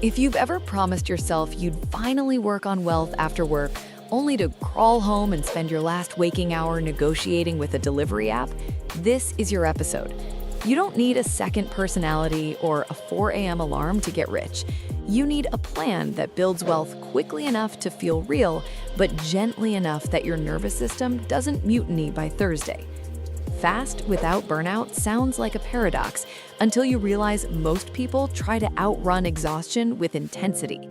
If you've ever promised yourself you'd finally work on wealth after work, only to crawl home and spend your last waking hour negotiating with a delivery app, this is your episode. You don't need a second personality or a 4 a.m. alarm to get rich. You need a plan that builds wealth quickly enough to feel real, but gently enough that your nervous system doesn't mutiny by Thursday. Fast without burnout sounds like a paradox until you realize most people try to outrun exhaustion with intensity.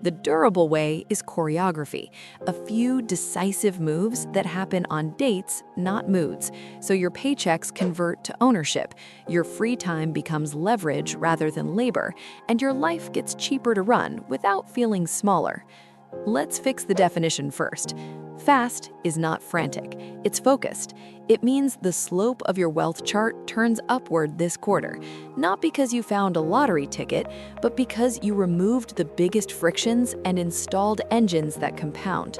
The durable way is choreography, a few decisive moves that happen on dates, not moods. So your paychecks convert to ownership, your free time becomes leverage rather than labor, and your life gets cheaper to run without feeling smaller. Let's fix the definition first. Fast is not frantic, it's focused. It means the slope of your wealth chart turns upward this quarter, not because you found a lottery ticket, but because you removed the biggest frictions and installed engines that compound.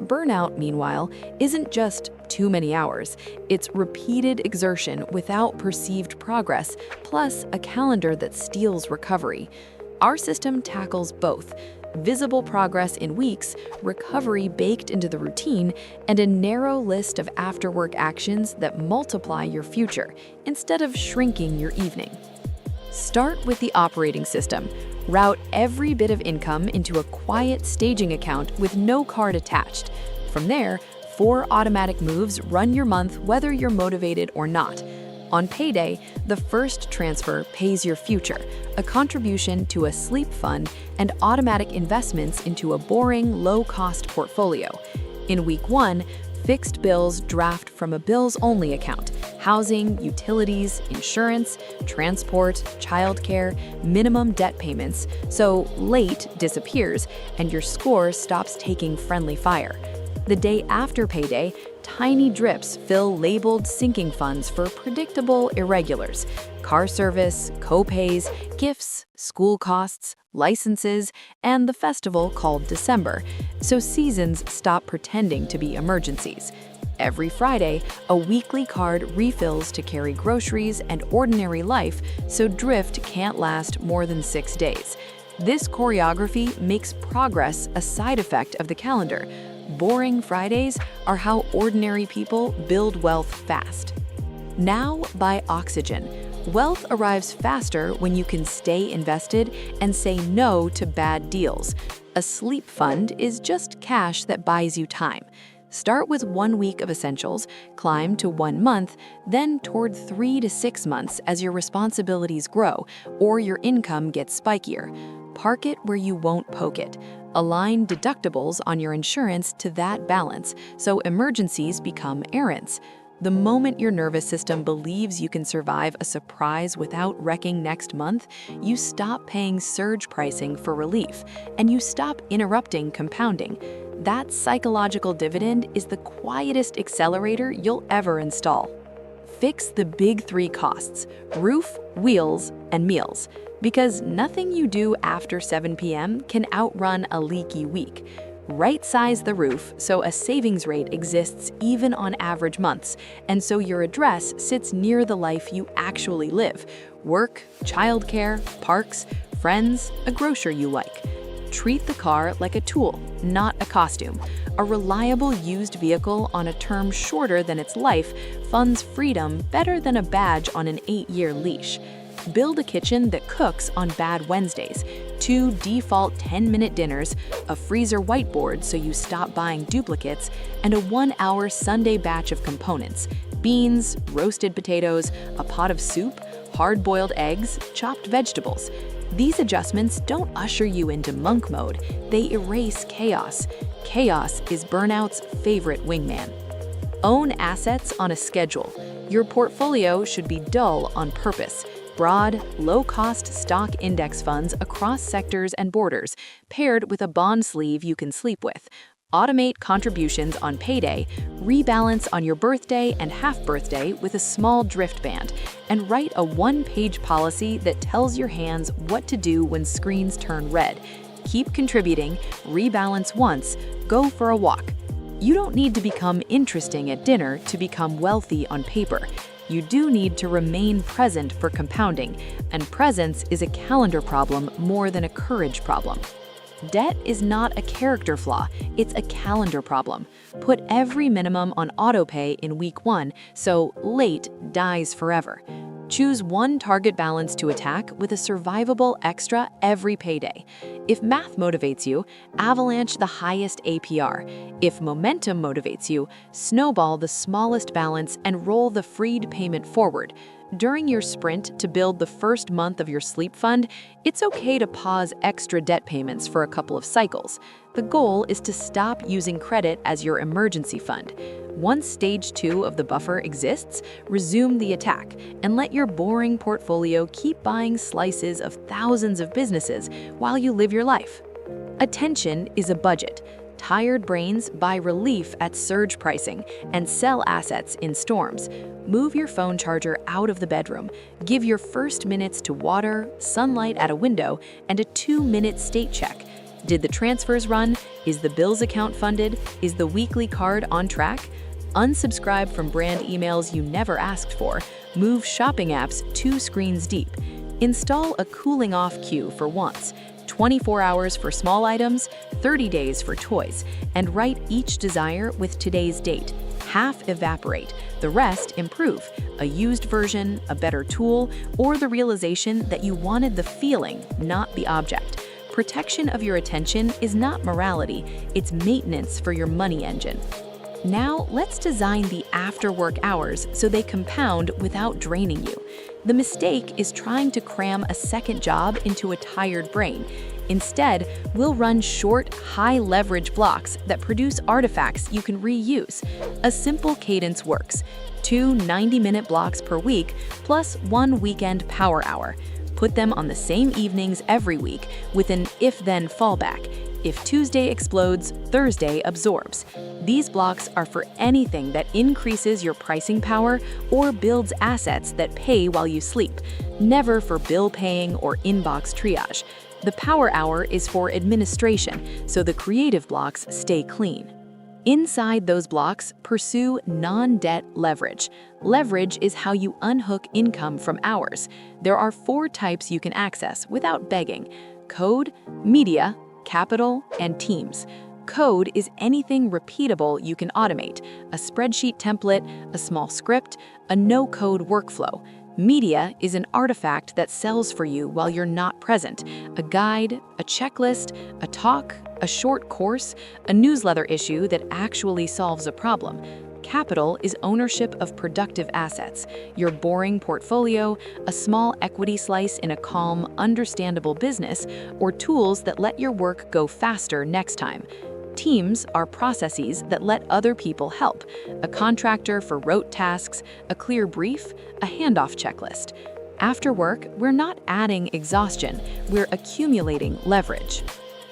Burnout, meanwhile, isn't just too many hours. It's repeated exertion without perceived progress, plus a calendar that steals recovery. Our system tackles both. Visible progress in weeks, recovery baked into the routine, and a narrow list of after-work actions that multiply your future instead of shrinking your evening. Start with the operating system. Route every bit of income into a quiet staging account with no card attached. From there, 4 automatic moves run your month whether you're motivated or not. On payday, the first transfer pays your future, a contribution to a sleep fund and automatic investments into a boring, low-cost portfolio. In week 1, fixed bills draft from a bills-only account, housing, utilities, insurance, transport, childcare, minimum debt payments, so late disappears and your score stops taking friendly fire. The day after payday, tiny drips fill labeled sinking funds for predictable irregulars: car service, co-pays, gifts, school costs, licenses, and the festival called December, so seasons stop pretending to be emergencies. Every Friday, a weekly card refills to carry groceries and ordinary life, so drift can't last more than 6 days. This choreography makes progress a side effect of the calendar. Boring Fridays are how ordinary people build wealth fast. Now buy oxygen. Wealth arrives faster when you can stay invested and say no to bad deals. A sleep fund is just cash that buys you time. Start with 1 week of essentials, climb to 1 month, then toward 3 to 6 months as your responsibilities grow or your income gets spikier. Park it where you won't poke it. Align deductibles on your insurance to that balance, so emergencies become errands. The moment your nervous system believes you can survive a surprise without wrecking next month, you stop paying surge pricing for relief, and you stop interrupting compounding. That psychological dividend is the quietest accelerator you'll ever install. Fix the big 3 costs: roof, wheels, and meals. Because nothing you do after 7 p.m. can outrun a leaky week. Right-size the roof so a savings rate exists even on average months, and so your address sits near the life you actually live: work, childcare, parks, friends, a grocer you like. Treat the car like a tool, not a costume. A reliable used vehicle on a term shorter than its life funds freedom better than a badge on an 8-year leash. Build a kitchen that cooks on bad Wednesdays, 2 default 10-minute dinners, a freezer whiteboard so you stop buying duplicates, and a 1-hour Sunday batch of components: beans, roasted potatoes, a pot of soup, hard-boiled eggs, chopped vegetables. These adjustments don't usher you into monk mode, they erase chaos. Chaos is burnout's favorite wingman. Own assets on a schedule. Your portfolio should be dull on purpose. Broad, low-cost stock index funds across sectors and borders, paired with a bond sleeve you can sleep with. Automate contributions on payday, rebalance on your birthday and half-birthday with a small drift band, and write a 1-page policy that tells your hands what to do when screens turn red. Keep contributing, rebalance once, go for a walk. You don't need to become interesting at dinner to become wealthy on paper. you do need to remain present for compounding, and presence is a calendar problem more than a courage problem. Debt is not a character flaw, it's a calendar problem. Put every minimum on autopay in week 1, so late dies forever. Choose one target balance to attack with a survivable extra every payday. If math motivates you, avalanche the highest APR. If momentum motivates you, snowball the smallest balance and roll the freed payment forward. During your sprint to build the first month of your sleep fund, it's okay to pause extra debt payments for a couple of cycles. The goal is to stop using credit as your emergency fund. Once stage 2 of the buffer exists, resume the attack and let your boring portfolio keep buying slices of thousands of businesses while you live your life. Attention is a budget. Tired brains buy relief at surge pricing and sell assets in storms. Move your phone charger out of the bedroom. Give your first minutes to water, sunlight at a window, and a 2-minute state check. Did the transfers run? Is the bills account funded? Is the weekly card on track? Unsubscribe from brand emails you never asked for. Move shopping apps 2 screens deep. Install a cooling off queue for wants. 24 hours for small items, 30 days for toys, and write each desire with today's date. Half evaporate, the rest improve. A used version, a better tool, or the realization that you wanted the feeling, not the object. Protection of your attention is not morality, it's maintenance for your money engine. Now, let's design the after-work hours so they compound without draining you. The mistake is trying to cram a second job into a tired brain. Instead, we'll run short, high-leverage blocks that produce artifacts you can reuse. A simple cadence works: 2 90-minute blocks per week plus 1 weekend power hour. Put them on the same evenings every week with an if-then fallback. If Tuesday explodes, Thursday absorbs. These blocks are for anything that increases your pricing power or builds assets that pay while you sleep, never for bill paying or inbox triage. The power hour is for administration, so the creative blocks stay clean. Inside those blocks, pursue non-debt leverage. Leverage is how you unhook income from hours. There are 4 types you can access without begging: code, media, capital, and teams. Code is anything repeatable you can automate: a spreadsheet template, a small script, a no-code workflow. Media is an artifact that sells for you while you're not present: a guide, a checklist, a talk, a short course, a newsletter issue that actually solves a problem. Capital is ownership of productive assets: your boring portfolio, a small equity slice in a calm, understandable business, or tools that let your work go faster next time. Teams are processes that let other people help: a contractor for rote tasks, a clear brief, a handoff checklist. After work, we're not adding exhaustion, we're accumulating leverage.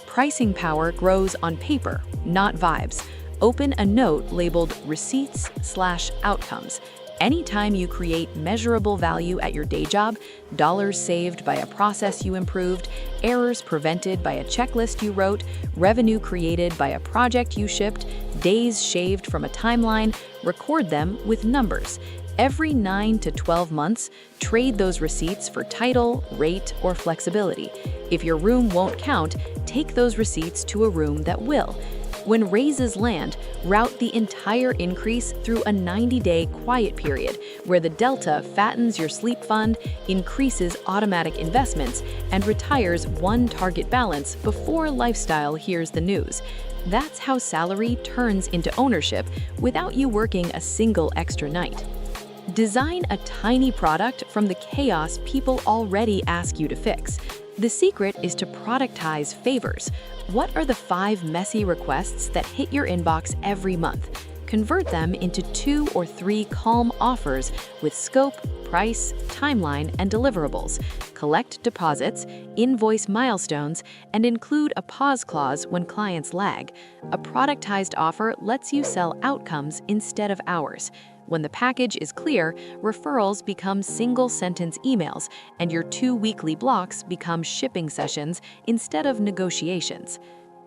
Pricing power grows on paper, not vibes. Open a note labeled Receipts/Outcomes. Anytime you create measurable value at your day job, dollars saved by a process you improved, errors prevented by a checklist you wrote, revenue created by a project you shipped, days shaved from a timeline, record them with numbers. Every 9 to 12 months, trade those receipts for title, rate, or flexibility. If your room won't count, take those receipts to a room that will. When raises land, route the entire increase through a 90-day quiet period where the delta fattens your sleep fund, increases automatic investments, and retires one target balance before lifestyle hears the news. That's how salary turns into ownership without you working a single extra night. Design a tiny product from the chaos people already ask you to fix. The secret is to productize favors. What are the 5 messy requests that hit your inbox every month? Convert them into 2 or 3 calm offers with scope, price, timeline, and deliverables. Collect deposits, invoice milestones, and include a pause clause when clients lag. A productized offer lets you sell outcomes instead of hours. When the package is clear, referrals become single-sentence emails, and your 2 weekly blocks become shipping sessions instead of negotiations.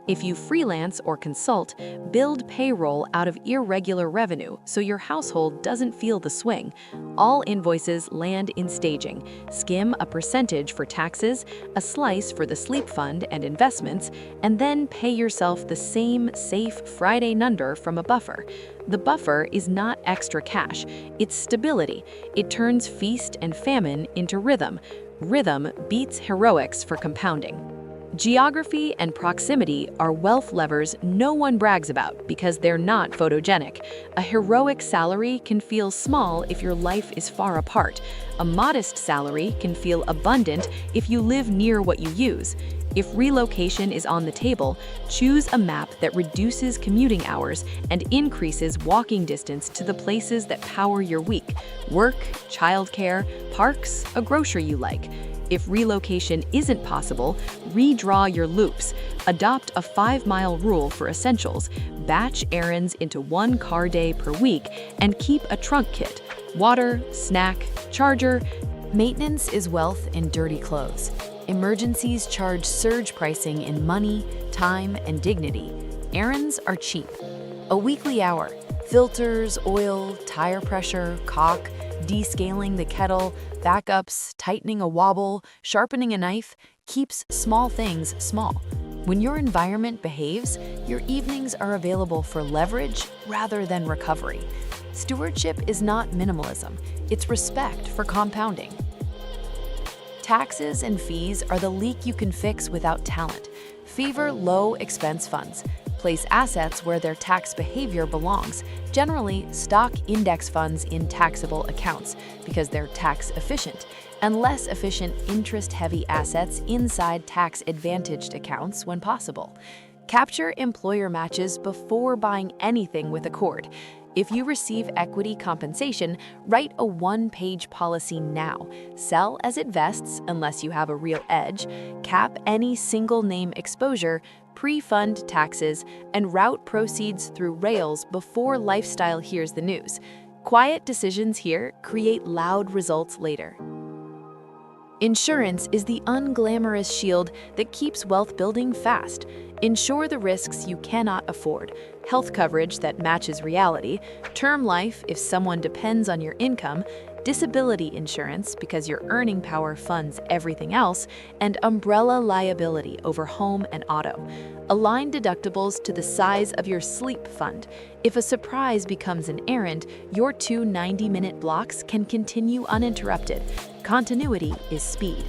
If you freelance or consult, build payroll out of irregular revenue so your household doesn't feel the swing. All invoices land in staging. Skim a percentage for taxes, a slice for the sleep fund and investments, and then pay yourself the same safe Friday number from a buffer. The buffer is not extra cash, it's stability. It turns feast and famine into rhythm. Rhythm beats heroics for compounding. Geography and proximity are wealth levers no one brags about because they're not photogenic. A heroic salary can feel small if your life is far apart. A modest salary can feel abundant if you live near what you use. If relocation is on the table, choose a map that reduces commuting hours and increases walking distance to the places that power your week: work, childcare, parks, a grocery you like. If relocation isn't possible, redraw your loops. Adopt a 5-mile rule for essentials. Batch errands into 1 car day per week and keep a trunk kit: water, snack, charger. Maintenance is wealth in dirty clothes. Emergencies charge surge pricing in money, time, and dignity. Errands are cheap. A weekly hour: filters, oil, tire pressure, caulk, descaling the kettle, backups, tightening a wobble, sharpening a knife, keeps small things small. When your environment behaves, your evenings are available for leverage rather than recovery. Stewardship is not minimalism, it's respect for compounding. Taxes and fees are the leak you can fix without talent. Favor low expense funds. Place assets where their tax behavior belongs. Generally, stock index funds in taxable accounts because they're tax efficient, and less efficient interest-heavy assets inside tax-advantaged accounts when possible. Capture employer matches before buying anything with Accord. If you receive equity compensation, write a 1-page policy now. Sell as it vests unless you have a real edge. Cap any single name exposure, pre-fund taxes, and route proceeds through rails before lifestyle hears the news. Quiet decisions here create loud results later. Insurance is the unglamorous shield that keeps wealth building fast. Insure the risks you cannot afford. Health coverage that matches reality, term life if someone depends on your income, disability insurance because your earning power funds everything else, and umbrella liability over home and auto. Align deductibles to the size of your sleep fund. If a surprise becomes an errand, your 2 90-minute blocks can continue uninterrupted. Continuity is speed.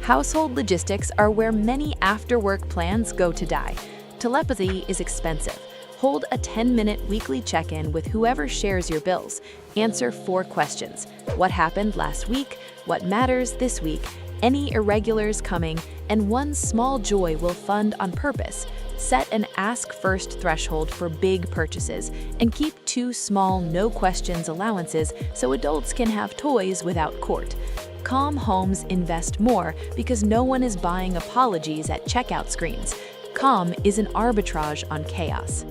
Household logistics are where many after-work plans go to die. Telepathy is expensive. Hold a 10-minute weekly check-in with whoever shares your bills. Answer 4 questions. What happened last week? What matters this week? Any irregulars coming? And one small joy will fund on purpose. Set an ask first threshold for big purchases and keep 2 small no questions allowances so adults can have toys without court. Calm homes invest more because no one is buying apologies at checkout screens. Calm is an arbitrage on chaos.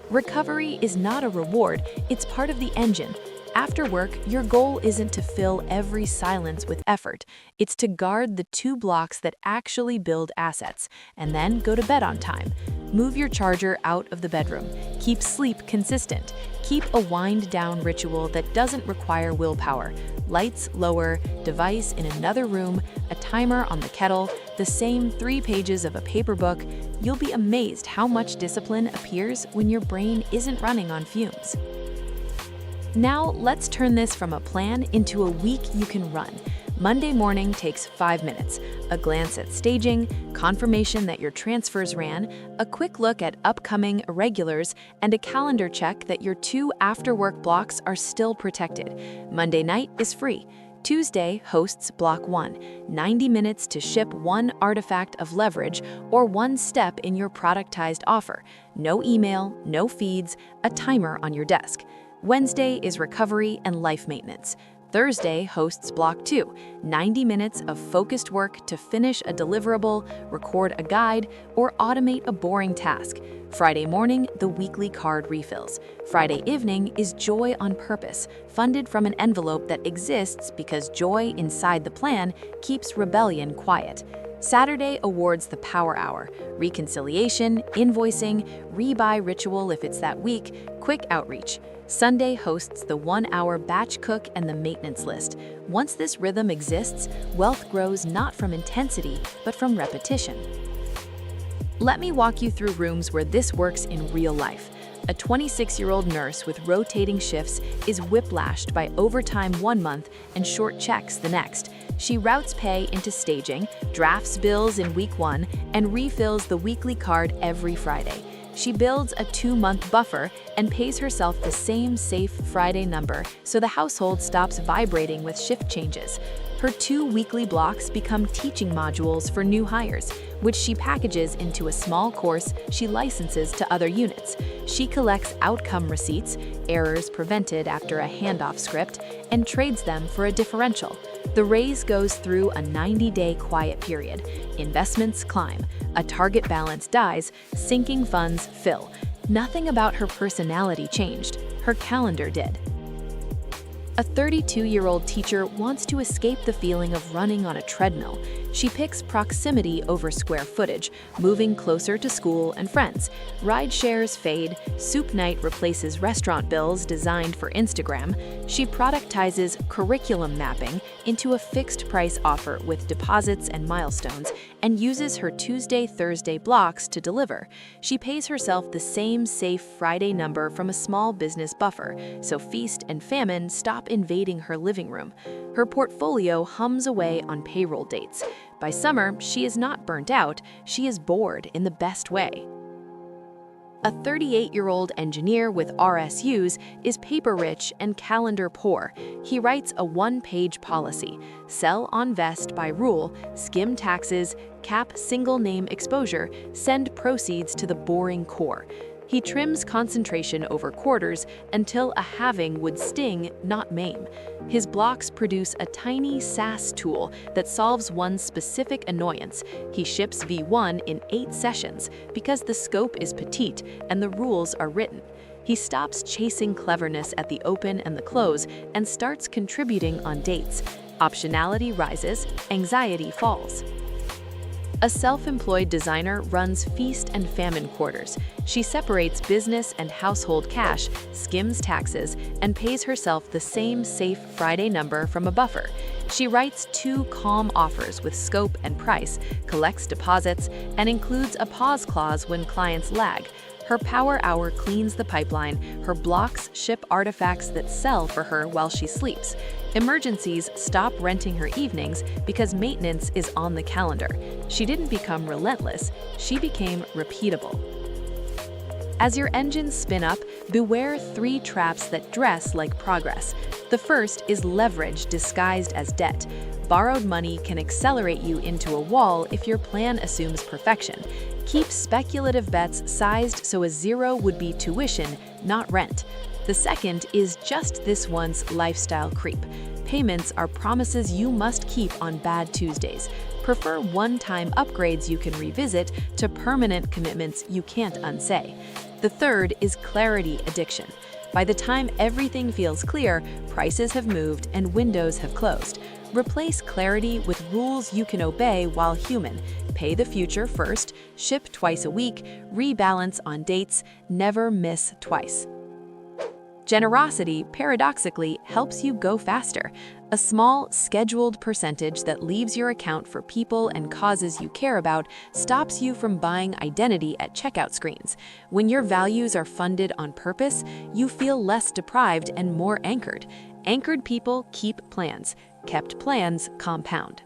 Recovery is not a reward, it's part of the engine. After work, your goal isn't to fill every silence with effort. It's to guard the 2 blocks that actually build assets, and then go to bed on time. Move your charger out of the bedroom. Keep sleep consistent. Keep a wind-down ritual that doesn't require willpower. Lights lower, device in another room, a timer on the kettle, the same 3 pages of a paper book. You'll be amazed how much discipline appears when your brain isn't running on fumes. Now, let's turn this from a plan into a week you can run. Monday morning takes 5 minutes. A glance at staging, confirmation that your transfers ran, a quick look at upcoming irregulars, and a calendar check that your 2 after-work blocks are still protected. Monday night is free. Tuesday hosts Block 1, 90 minutes to ship 1 artifact of leverage or 1 step in your productized offer. No email, no feeds, a timer on your desk. Wednesday is recovery and life maintenance. Thursday hosts Block 2, 90 minutes of focused work to finish a deliverable, record a guide, or automate a boring task. Friday morning, the weekly card refills. Friday evening is Joy on Purpose, funded from an envelope that exists because joy inside the plan keeps rebellion quiet. Saturday awards the Power Hour, reconciliation, invoicing, rebuy ritual if it's that week, quick outreach. Sunday hosts the 1-hour batch cook and the maintenance list. Once this rhythm exists, wealth grows not from intensity, but from repetition. Let me walk you through rooms where this works in real life. A 26-year-old nurse with rotating shifts is whiplashed by overtime 1 month and short checks the next. She routes pay into staging, drafts bills in week 1, and refills the weekly card every Friday. She builds a 2-month buffer and pays herself the same safe Friday number so the household stops vibrating with shift changes. Her 2 weekly blocks become teaching modules for new hires, which she packages into a small course she licenses to other units. She collects outcome receipts, errors prevented after a handoff script, and trades them for a differential. The raise goes through a 90-day quiet period. Investments climb, a target balance dies, sinking funds fill. Nothing about her personality changed. Her calendar did. A 32-year-old teacher wants to escape the feeling of running on a treadmill. She picks proximity over square footage, moving closer to school and friends. Ride shares fade, soup night replaces restaurant bills designed for Instagram. She productizes curriculum mapping into a fixed price offer with deposits and milestones, and uses her Tuesday-Thursday blocks to deliver. She pays herself the same safe Friday number from a small business buffer, so feast and famine stop invading her living room. Her portfolio hums away on payroll dates. By summer, she is not burnt out, she is bored in the best way. A 38-year-old engineer with RSUs is paper-rich and calendar-poor. He writes a 1-page policy: sell on vest by rule, skim taxes, cap single-name exposure, send proceeds to the boring core. He trims concentration over quarters until a halving would sting, not maim. His blocks produce a tiny SaaS tool that solves one specific annoyance. He ships V1 in 8 sessions because the scope is petite and the rules are written. He stops chasing cleverness at the open and the close and starts contributing on dates. Optionality rises, anxiety falls. A self-employed designer runs feast and famine quarters. She separates business and household cash, skims taxes, and pays herself the same safe Friday number from a buffer. She writes 2 calm offers with scope and price, collects deposits, and includes a pause clause when clients lag. Her power hour cleans the pipeline. Her blocks ship artifacts that sell for her while she sleeps. Emergencies stop renting her evenings because maintenance is on the calendar. She didn't become relentless, she became repeatable. As your engines spin up, beware 3 traps that dress like progress. The first is leverage disguised as debt. Borrowed money can accelerate you into a wall if your plan assumes perfection. Keep speculative bets sized so a 0 would be tuition, not rent. The second is just this once lifestyle creep. Payments are promises you must keep on bad Tuesdays. Prefer one-time upgrades you can revisit to permanent commitments you can't unsay. The third is clarity addiction. By the time everything feels clear, prices have moved and windows have closed. Replace clarity with rules you can obey while human. Pay the future first, ship twice a week, rebalance on dates, never miss twice. Generosity, paradoxically, helps you go faster. A small, scheduled percentage that leaves your account for people and causes you care about stops you from buying identity at checkout screens. When your values are funded on purpose, you feel less deprived and more anchored. Anchored people keep plans. Kept plans compound.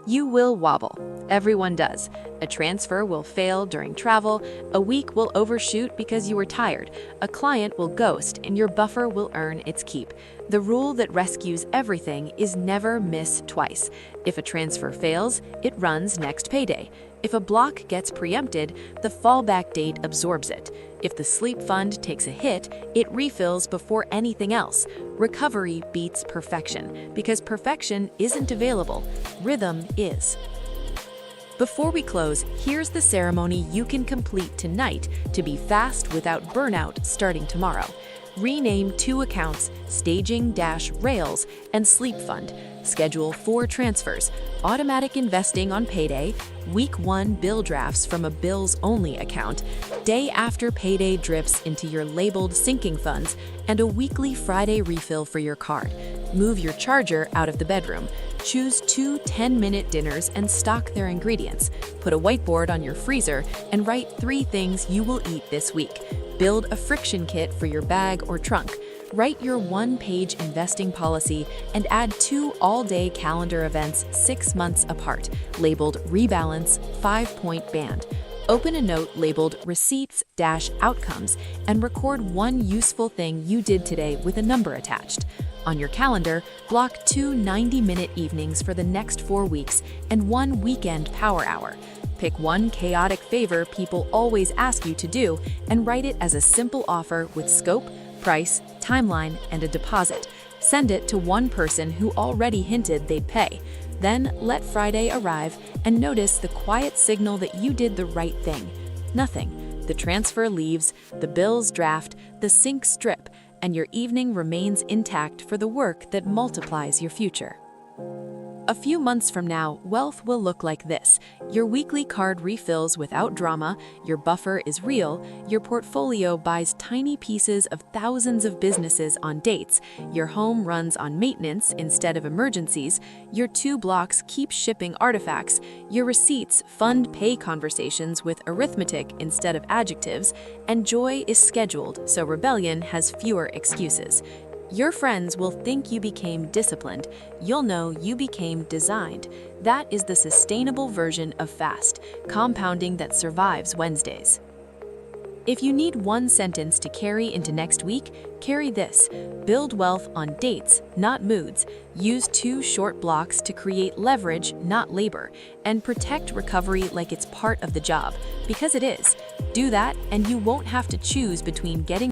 You will wobble. Everyone does. A transfer will fail during travel, a week will overshoot because you were tired, a client will ghost, and your buffer will earn its keep. The rule that rescues everything is never miss twice. If a transfer fails, it runs next payday. If a block gets preempted, the fallback date absorbs it. If the sleep fund takes a hit, it refills before anything else. Recovery beats perfection, because perfection isn't available. Rhythm is. Before we close, here's the ceremony you can complete tonight to be fast without burnout starting tomorrow. Rename 2 accounts, Staging-Rails and Sleep Fund. Schedule 4 transfers, automatic investing on payday, week 1 bill drafts from a bills-only account, day after payday drips into your labeled sinking funds, and a weekly Friday refill for your card. Move your charger out of the bedroom. Choose 2 10-minute dinners and stock their ingredients. Put a whiteboard on your freezer and write 3 things you will eat this week. Build a friction kit for your bag or trunk. Write your 1-page investing policy and add 2 all-day calendar events 6 months apart, labeled Rebalance 5-point band. Open a note labeled Receipts-Outcomes and record 1 useful thing you did today with a number attached. On your calendar, block 2 90-minute evenings for the next 4 weeks and 1 weekend power hour. Pick 1 chaotic favor people always ask you to do and write it as a simple offer with scope, price, timeline, and a deposit. Send it to 1 person who already hinted they'd pay. Then let Friday arrive and notice the quiet signal that you did the right thing. Nothing. The transfer leaves, the bills draft, the sink strip, and your evening remains intact for the work that multiplies your future. A few months from now, wealth will look like this. Your weekly card refills without drama, your buffer is real, your portfolio buys tiny pieces of thousands of businesses on dates, your home runs on maintenance instead of emergencies, your 2 blocks keep shipping artifacts, your receipts fund pay conversations with arithmetic instead of adjectives, and joy is scheduled so rebellion has fewer excuses. Your friends will think you became disciplined. You'll know you became designed. That is the sustainable version of fast, compounding that survives Wednesdays. If you need 1 sentence to carry into next week, carry this: build wealth on dates, not moods. Use 2 short blocks to create leverage, not labor. And protect recovery like it's part of the job, because it is. Do that, and you won't have to choose between getting